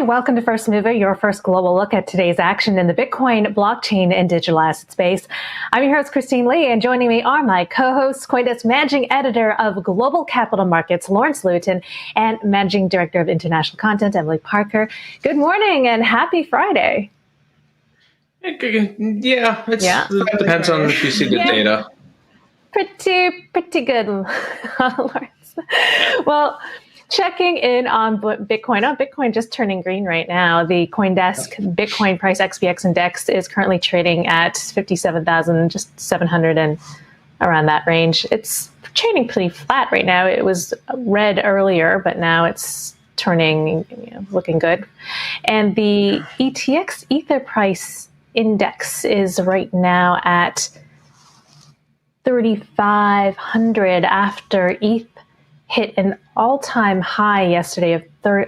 morning. Welcome to First Mover, your first global look at today's action in the Bitcoin, blockchain, and digital asset space. I'm your host, Christine Lee, and joining me are my co-hosts, CoinDesk Managing Editor of Global Capital Markets, Lawrence Lewitinn, and Managing Director of International Content, Emily Parker. Good morning and happy Friday. Yeah, it depends on if you see the data. Pretty good, Lawrence. Well, checking in on Bitcoin. Bitcoin just turning green right now. The CoinDesk Bitcoin price XBX index is currently trading at 57,000, just 700 and around that range. It's trading pretty flat right now. It was red earlier, but now it's turning, looking good. And the ETX Ether price index is right now at 3,500 after ETH hit an all-time high yesterday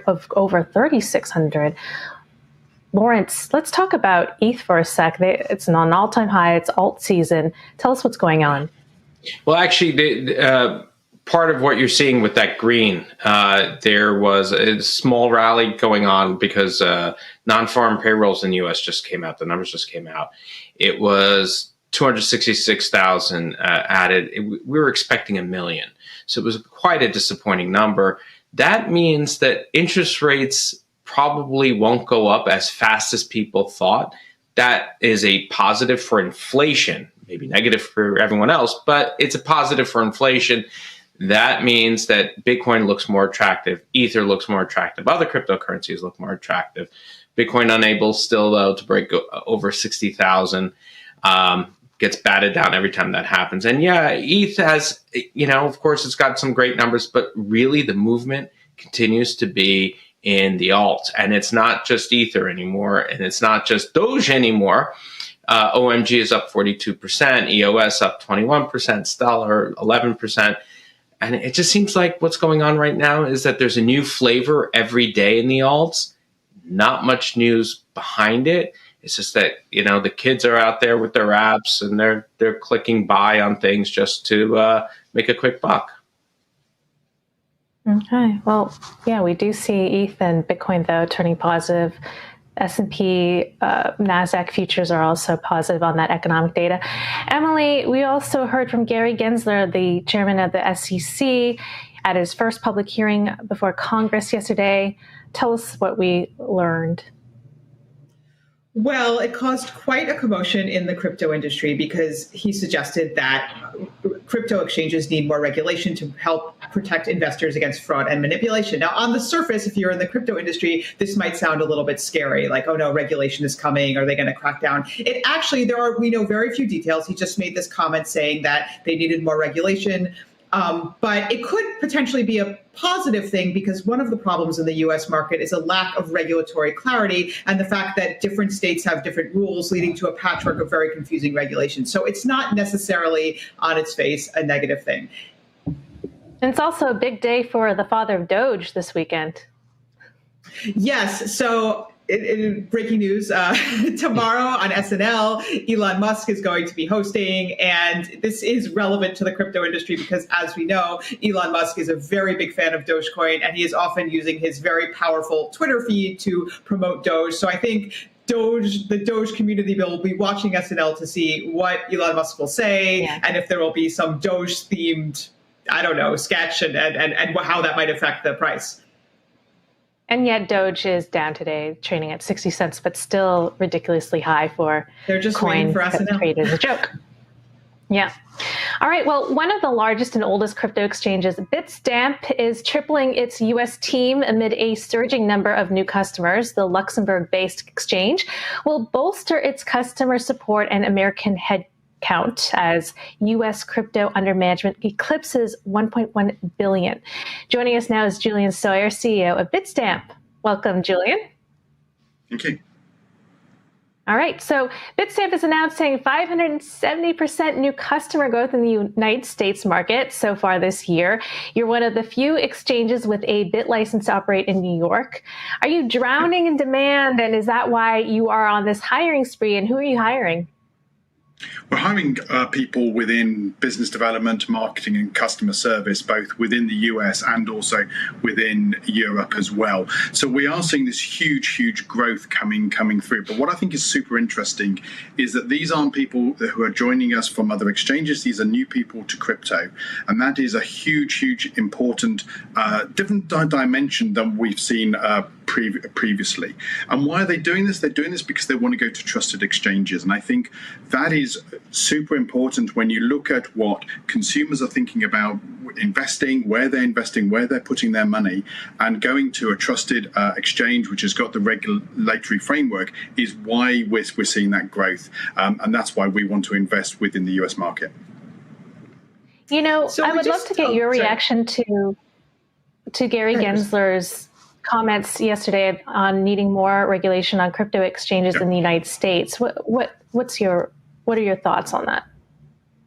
of over 3,600. Lawrence, let's talk about ETH for a sec. It's on an all-time high. It's alt season. Tell us what's going on. Well, actually, part of what you're seeing with that green, there was a small rally going on because non-farm payrolls in the U.S. just came out. The numbers just came out. It was 266,000 added. We were expecting 1 million. So it was quite a disappointing number. That means that interest rates probably won't go up as fast as people thought. That is a positive for inflation, maybe negative for everyone else, but it's a positive for inflation. That means that Bitcoin looks more attractive, Ether looks more attractive, other cryptocurrencies look more attractive. Bitcoin unable still, though, to break over 60,000. Gets batted down every time that happens. And yeah, ETH has, of course, it's got some great numbers, but really the movement continues to be in the alts. And it's not just Ether anymore, and it's not just Doge anymore. OMG is up 42%, EOS up 21%, Stellar 11%. And it just seems like what's going on right now is that there's a new flavor every day in the alts, not much news behind it. It's just that, the kids are out there with their apps and they're clicking buy on things just to make a quick buck. Okay. Well, yeah, we do see ETH and Bitcoin, though, turning positive. S&P, NASDAQ futures are also positive on that economic data. Emily, we also heard from Gary Gensler, the chairman of the SEC, at his first public hearing before Congress yesterday. Tell us what we learned. Well, it caused quite a commotion in the crypto industry because he suggested that crypto exchanges need more regulation to help protect investors against fraud and manipulation. Now, on the surface, if you're in the crypto industry, this might sound a little bit scary, like, oh no, regulation is coming. Are they going to crack down? It actually, we know very few details. He just made this comment saying that they needed more regulation. But it could potentially be a positive thing because one of the problems in the U.S. market is a lack of regulatory clarity and the fact that different states have different rules leading to a patchwork of very confusing regulations. So it's not necessarily on its face a negative thing. And it's also a big day for the father of Doge this weekend. Yes. So breaking news, tomorrow on SNL, Elon Musk is going to be hosting, and this is relevant to the crypto industry because, as we know, Elon Musk is a very big fan of Dogecoin, and he is often using his very powerful Twitter feed to promote Doge. So I think the Doge community will be watching SNL to see what Elon Musk will say, and if there will be some Doge-themed, sketch and how that might affect the price. And yet Doge is down today, trading at 60 cents, but still ridiculously high for They're just coin waiting for SNL. Trade as a joke. Yeah. All right. Well, one of the largest and oldest crypto exchanges, Bitstamp, is tripling its U.S. team amid a surging number of new customers. The Luxembourg-based exchange will bolster its customer support and American headcount as U.S. crypto under management eclipses 1.1 billion. Joining us now is Julian Sawyer, CEO of Bitstamp. Welcome, Julian. Okay. All right. So Bitstamp is announcing 570% new customer growth in the United States market so far this year. You're one of the few exchanges with a BIT license to operate in New York. Are you drowning in demand? And is that why you are on this hiring spree? And who are you hiring? We're hiring people within business development, marketing, and customer service, both within the US and also within Europe as well. So we are seeing this huge growth coming through. But what I think is super interesting is that these aren't people who are joining us from other exchanges. These are new people to crypto. And that is a huge, important, different dimension than we've seen previously. And why are they doing this? They're doing this because they want to go to trusted exchanges. And I think that is super important when you look at what consumers are thinking about investing, where they're putting their money, and going to a trusted exchange which has got the regulatory framework is why we're seeing that growth. And that's why we want to invest within the US market. You know, I would love to get your reaction to Gary Gensler's comments yesterday on needing more regulation on crypto exchanges in the United States. What are your thoughts on that?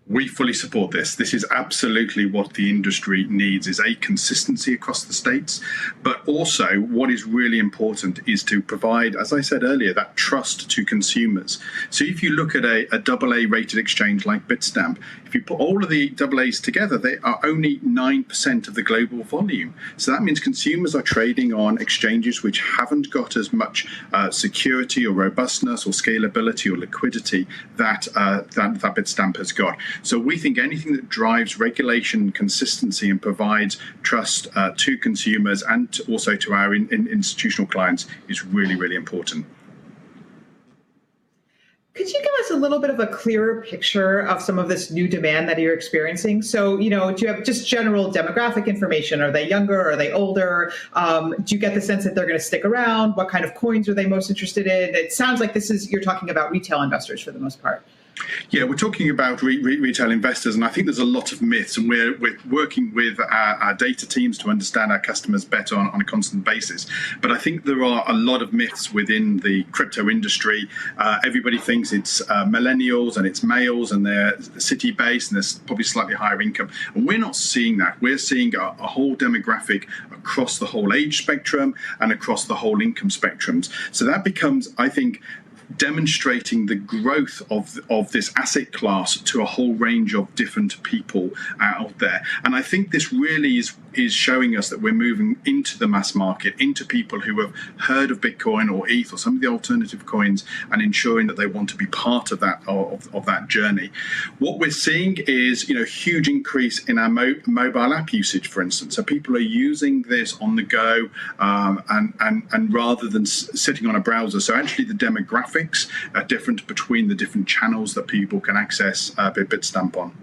We fully support this. This is absolutely what the industry needs, is a consistency across the states. But also what is really important is to provide, as I said earlier, that trust to consumers. So if you look at a AA rated exchange like Bitstamp, if you put all of the AA's together, they are only 9% of the global volume. So that means consumers are trading on exchanges which haven't got as much security or robustness or scalability or liquidity that Bitstamp has got. So we think anything that drives regulation, consistency, and provides trust to consumers and also to our institutional clients is really important. Could you give us a little bit of a clearer picture of some of this new demand that you're experiencing? So, you know, do you have just general demographic information? Are they younger? Are they older? Do you get the sense that they're going to stick around? What kind of coins are they most interested in? It sounds like you're talking about retail investors for the most part. Yeah, we're talking about retail investors, and I think there's a lot of myths, and we're working with our data teams to understand our customers better on a constant basis. But I think there are a lot of myths within the crypto industry. Everybody thinks it's millennials and it's males and they're city-based and there's probably slightly higher income. And we're not seeing that. We're seeing a whole demographic across the whole age spectrum and across the whole income spectrums. So that becomes, I think, demonstrating the growth of this asset class to a whole range of different people out there. And I think this really is showing us that we're moving into the mass market, into people who have heard of Bitcoin or ETH or some of the alternative coins, and ensuring that they want to be part of that journey. What we're seeing is, you know, huge increase in our mobile app usage, for instance. So people are using this on the go and rather than sitting on a browser. So actually the demographics are different between the different channels that people can access Bitstamp on.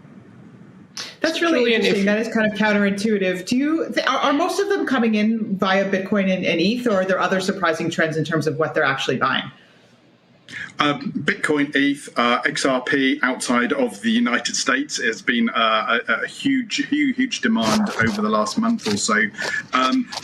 That's really interesting. That is kind of counterintuitive. Are most of them coming in via Bitcoin and ETH, or are there other surprising trends in terms of what they're actually buying? Bitcoin, ETH, XRP outside of the United States has been a huge demand over the last month or so.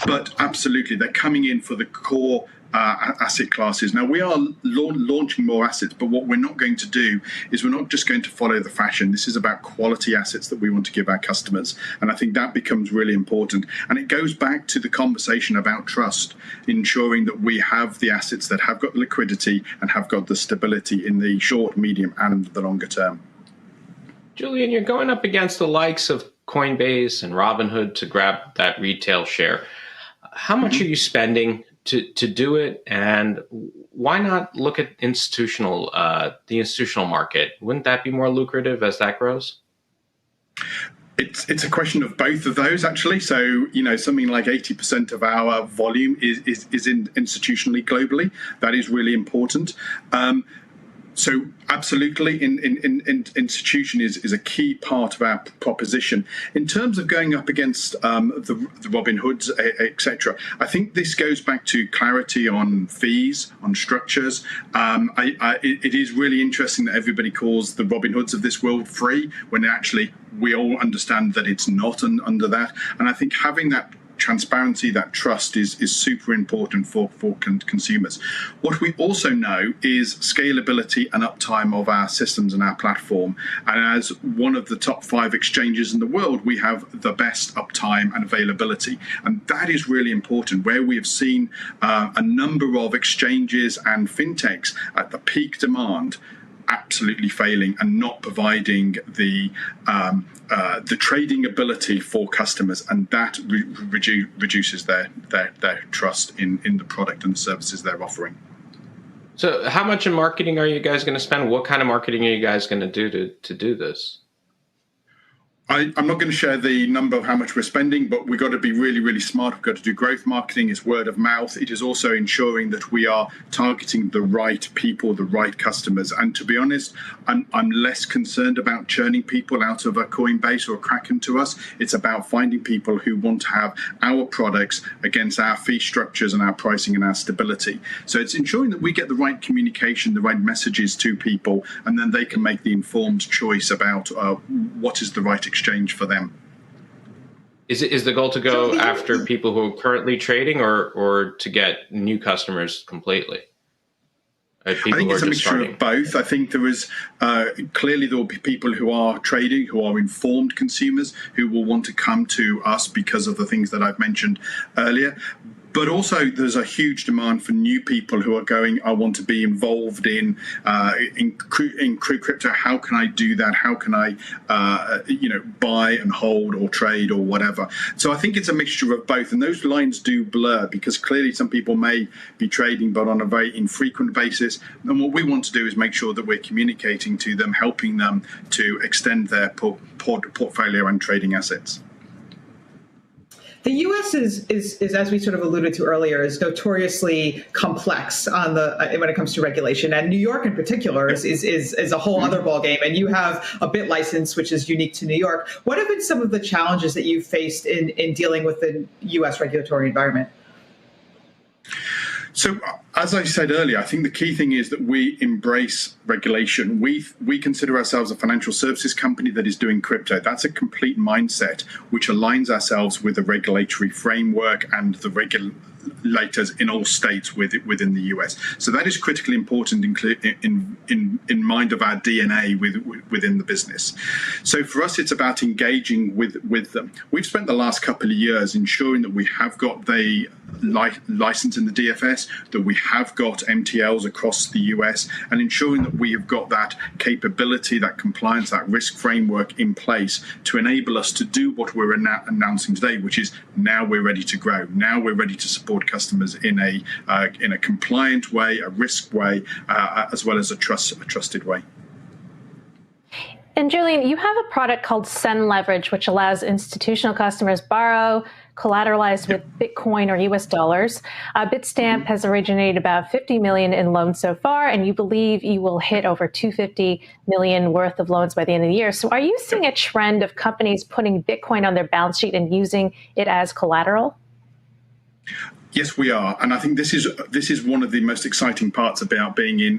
But absolutely, they're coming in for the core asset classes. Now, we are launching more assets, but what we're not going to do is we're not just going to follow the fashion. This is about quality assets that we want to give our customers. And I think that becomes really important. And it goes back to the conversation about trust, ensuring that we have the assets that have got liquidity and have got the stability in the short, medium, and the longer term. Julian, you're going up against the likes of Coinbase and Robinhood to grab that retail share. How much are you spending to do it, and why not look at the institutional market? Wouldn't that be more lucrative as that grows? It's a question of both of those, actually. So, you know, something like 80% of our volume is institutionally globally. That is really important. So absolutely, institution is a key part of our proposition. In terms of going up against the Robinhoods, etc., I think this goes back to clarity on fees, on structures. It is really interesting that everybody calls the Robinhoods of this world free, when actually we all understand that it's not under that. And I think having that transparency, that trust is super important for consumers. What we also know is scalability and uptime of our systems and our platform. And as one of the top 5 exchanges in the world, we have the best uptime and availability. And that is really important. Where we have seen a number of exchanges and fintechs at the peak demand, absolutely failing and not providing the trading ability for customers, and that reduces their trust in the product and the services they're offering. So how much in marketing are you guys going to spend? What kind of marketing are you guys going to do to do this? I'm not going to share the number of how much we're spending, but we've got to be really, really smart. We've got to do growth marketing. It's word of mouth. It is also ensuring that we are targeting the right people, the right customers. And to be honest, I'm less concerned about churning people out of a Coinbase or a Kraken to us. It's about finding people who want to have our products against our fee structures and our pricing and our stability. So it's ensuring that we get the right communication, the right messages to people, and then they can make the informed choice about what is the right exchange for them. Is the goal to go after people who are currently trading, or to get new customers completely? I think it's a mixture of both. I think there is clearly there will be people who are trading, who are informed consumers, who will want to come to us because of the things that I've mentioned earlier. But also, there's a huge demand for new people who are going, I want to be involved in crypto. How can I do that? How can I, buy and hold or trade or whatever? So I think it's a mixture of both. And those lines do blur, because clearly some people may be trading, but on a very infrequent basis. And what we want to do is make sure that we're communicating to them, helping them to extend their portfolio and trading assets. The U.S. is, as we sort of alluded to earlier, is notoriously complex on when it comes to regulation, and New York in particular is a whole other ballgame. And you have a bit license, which is unique to New York. What have been some of the challenges that you've faced in dealing with the U.S. regulatory environment? So, as I said earlier, I think the key thing is that we embrace regulation. We consider ourselves a financial services company that is doing crypto. That's a complete mindset which aligns ourselves with the regulatory framework and the regulators in all states within the US. So that is critically important in mind of our DNA within the business. So for us, it's about engaging with them. We've spent the last couple of years ensuring that we have got the license in the DFS, that we have got MTLs across the US, and ensuring that we have got that capability, that compliance, that risk framework in place to enable us to do what we're announcing today, which is now we're ready to grow. Now we're ready to support customers in a compliant way, a risk way, as well as a trusted way. And Julian, you have a product called Send Leverage, which allows institutional customers borrow collateralized with Bitcoin or US dollars. Bitstamp has originated about 50 million in loans so far, and you believe you will hit over 250 million worth of loans by the end of the year. So are you seeing a trend of companies putting Bitcoin on their balance sheet and using it as collateral? Yes, we are, and I think this is one of the most exciting parts about being in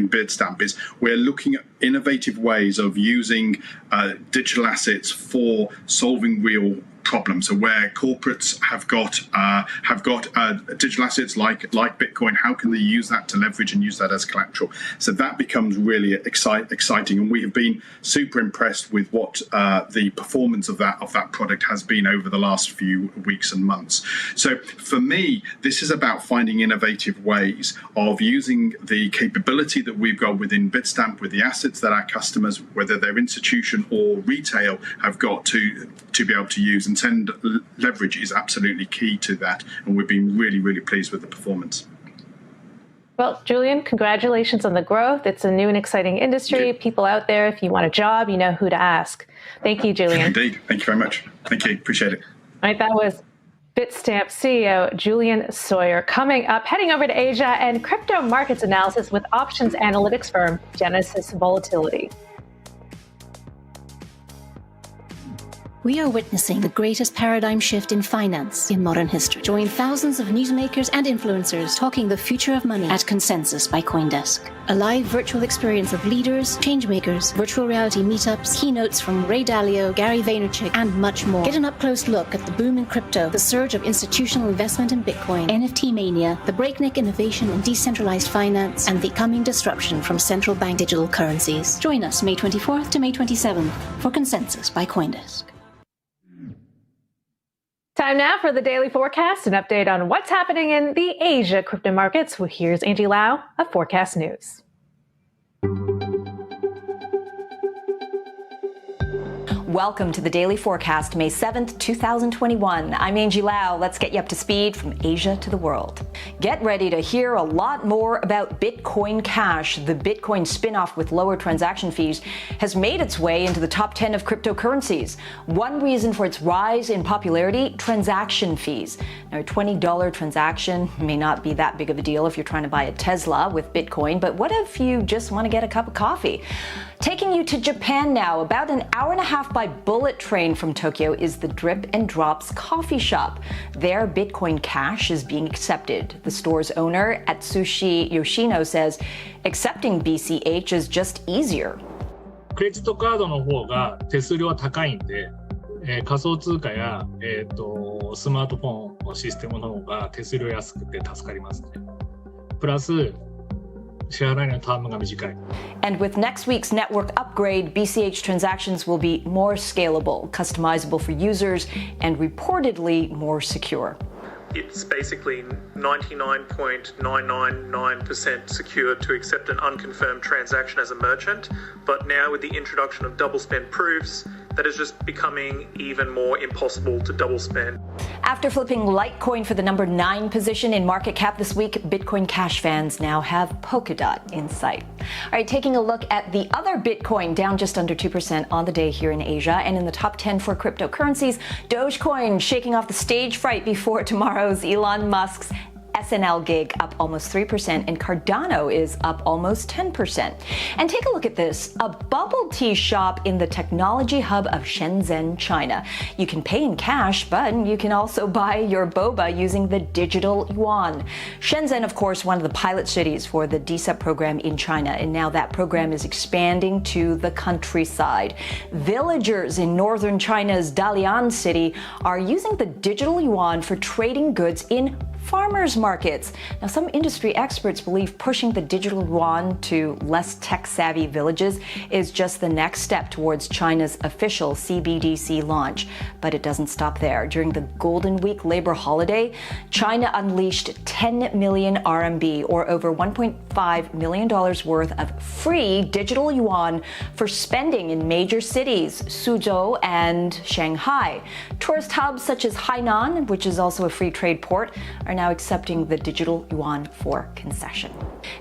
Bitstamp is we're looking at innovative ways of using digital assets for solving real problem. So where corporates have got digital assets like Bitcoin, how can they use that to leverage and use that as collateral? So that becomes really exciting, and we have been super impressed with what the performance of that product has been over the last few weeks and months. So for me, this is about finding innovative ways of using the capability that we've got within Bitstamp with the assets that our customers, whether they're institution or retail, have got to be able to use. And Send Leverage is absolutely key to that, and we've been really, really pleased with the performance. Well, Julian, congratulations on the growth. It's a new and exciting industry. People out there, if you want a job, you know who to ask. Thank you, Julian. Indeed. Thank you very much. Thank you. Appreciate it. All right, that was Bitstamp CEO Julian Sawyer. Coming up, heading over to Asia and crypto markets analysis with options analytics firm Genesis Volatility. We are witnessing the greatest paradigm shift in finance in modern history. Join thousands of newsmakers and influencers talking the future of money at Consensus by CoinDesk. A live virtual experience of leaders, changemakers, virtual reality meetups, keynotes from Ray Dalio, Gary Vaynerchuk, and much more. Get an up-close look at the boom in crypto, the surge of institutional investment in Bitcoin, NFT mania, the breakneck innovation in decentralized finance, and the coming disruption from central bank digital currencies. Join us May 24th to May 27th for Consensus by CoinDesk. Time now for the daily forecast, an update on what's happening in the Asia crypto markets. Well, here's Angie Lau of Forecast News. Welcome to the Daily Forecast, May 7th, 2021. I'm Angie Lau. Let's get you up to speed from Asia to the world. Get ready to hear a lot more about Bitcoin Cash. The Bitcoin spin-off with lower transaction fees has made its way into the top 10 of cryptocurrencies. One reason for its rise in popularity, transaction fees. Now, a $20 transaction may not be that big of a deal if you're trying to buy a Tesla with Bitcoin, but what if you just want to get a cup of coffee? Taking you to Japan now, about an hour and a half by bullet train from Tokyo is the Drip and Drops coffee shop. There, Bitcoin Cash is being accepted. The store's owner, Atsushi Yoshino, says accepting BCH is just easier. クレジットカードの方が手数料は高いんで、仮想通貨や、スマートフォンのシステムの方が手数料安くて助かりますね。プラス And with next week's network upgrade, BCH transactions will be more scalable, customizable for users, and reportedly more secure. It's basically 99.999% secure to accept an unconfirmed transaction as a merchant, but now with the introduction of double spend proofs, that is just becoming even more impossible to double spend. After flipping Litecoin for the number 9 position in market cap this week, Bitcoin Cash fans now have Polkadot in sight. All right, taking a look at the other Bitcoin, down just under 2% on the day here in Asia, and in the top 10 for cryptocurrencies, Dogecoin shaking off the stage fright before tomorrow's Elon Musk's SNL gig, up almost 3%, and Cardano is up almost 10%. And take a look at this, a bubble tea shop in the technology hub of Shenzhen, China. You can pay in cash, but you can also buy your boba using the digital yuan. Shenzhen, of course, one of the pilot cities for the DCEP program in China, and now that program is expanding to the countryside. Villagers in northern China's Dalian city are using the digital yuan for trading goods in farmers markets. Now, some industry experts believe pushing the digital yuan to less tech-savvy villages is just the next step towards China's official CBDC launch. But it doesn't stop there. During the Golden Week labor holiday, China unleashed 10 million RMB, or over $1.5 million worth of free digital yuan for spending in major cities, Suzhou and Shanghai. Tourist hubs such as Hainan, which is also a free trade port, are now accepting the digital yuan for concession.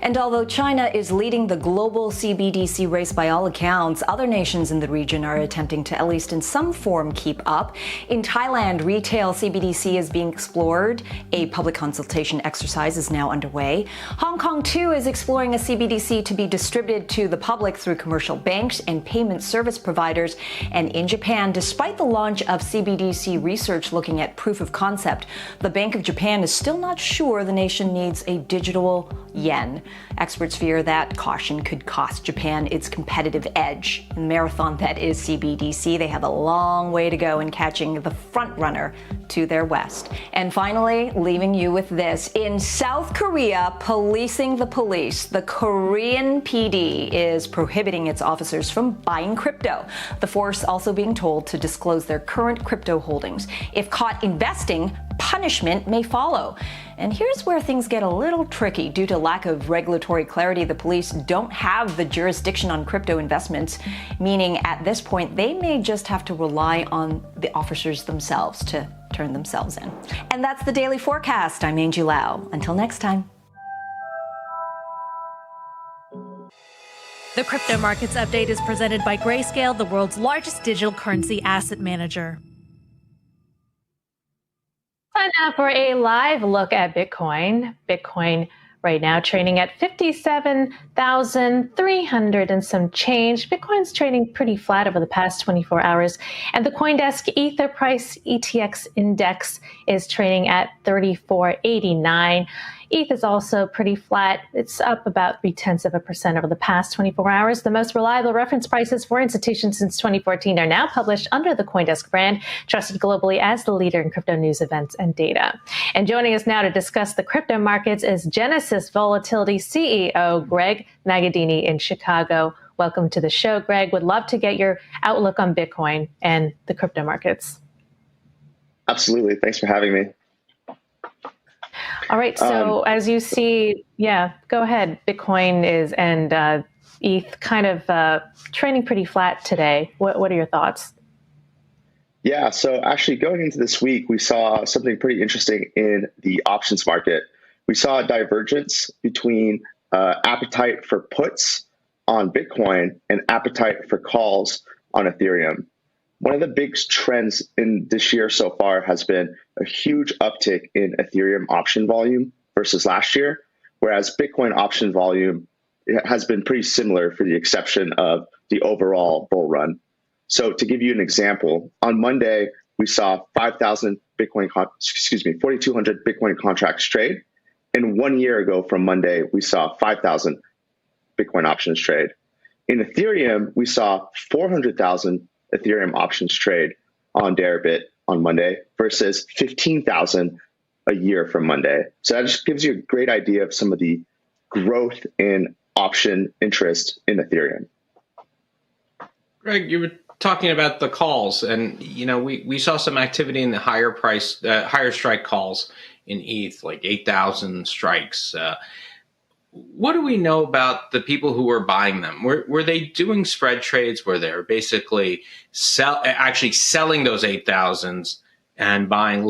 And although China is leading the global CBDC race by all accounts, other nations in the region are attempting to, at least in some form, keep up. In Thailand, retail CBDC is being explored. A public consultation exercise is now underway. Hong Kong, too, is exploring a CBDC to be distributed to the public through commercial banks and payment service providers. And in Japan, despite the launch of CBDC research looking at proof of concept, the Bank of Japan is still not sure the nation needs a digital yen. Experts fear that caution could cost Japan its competitive edge. In the marathon that is CBDC, they have a long way to go in catching the front runner to their west. And finally, leaving you with this. In South Korea, policing the police, the Korean PD is prohibiting its officers from buying crypto. The force also being told to disclose their current crypto holdings. If caught investing, punishment may follow. And here's where things get a little tricky. Due to lack of regulatory clarity, the police don't have the jurisdiction on crypto investments, meaning at this point, they may just have to rely on the officers themselves to turn themselves in. And that's the Daily Forecast. I'm Angie Lau. Until next time. The Crypto Markets Update is presented by Grayscale, the world's largest digital currency asset manager. And now for a live look at Bitcoin. Bitcoin right now trading at 57,300 and some change. Bitcoin's trading pretty flat over the past 24 hours. And the CoinDesk Ether Price ETX Index is trading at 34.89. ETH is also pretty flat. It's up about 0.3% over the past 24 hours. The most reliable reference prices for institutions since 2014 are now published under the CoinDesk brand, trusted globally as the leader in crypto news, events, and data. And joining us now to discuss the crypto markets is Genesis Volatility CEO Greg Magadini in Chicago. Welcome to the show, Greg. Would love to get your outlook on Bitcoin and the crypto markets. Absolutely. Thanks for having me. All right. So as you see, go ahead. Bitcoin is and ETH kind of trading pretty flat today. What are your thoughts? Yeah, so actually going into this week, we saw something pretty interesting in the options market. We saw a divergence between appetite for puts on Bitcoin and appetite for calls on Ethereum. One of the big trends in this year so far has been a huge uptick in Ethereum option volume versus last year, whereas Bitcoin option volume has been pretty similar for the exception of the overall bull run. So to give you an example, on Monday, we saw 4,200 Bitcoin contracts trade. And 1 year ago from Monday, we saw 5,000 Bitcoin options trade. In Ethereum, we saw 400,000 Ethereum options trade on Deribit on Monday versus 15,000 a year from Monday. So that just gives you a great idea of some of the growth in option interest in Ethereum. Greg, you were talking about the calls, and we saw some activity in the higher strike calls in ETH, like 8,000 strikes. What do we know about the people who were buying them? Were they doing spread trades where they were basically actually selling those 8,000s and buying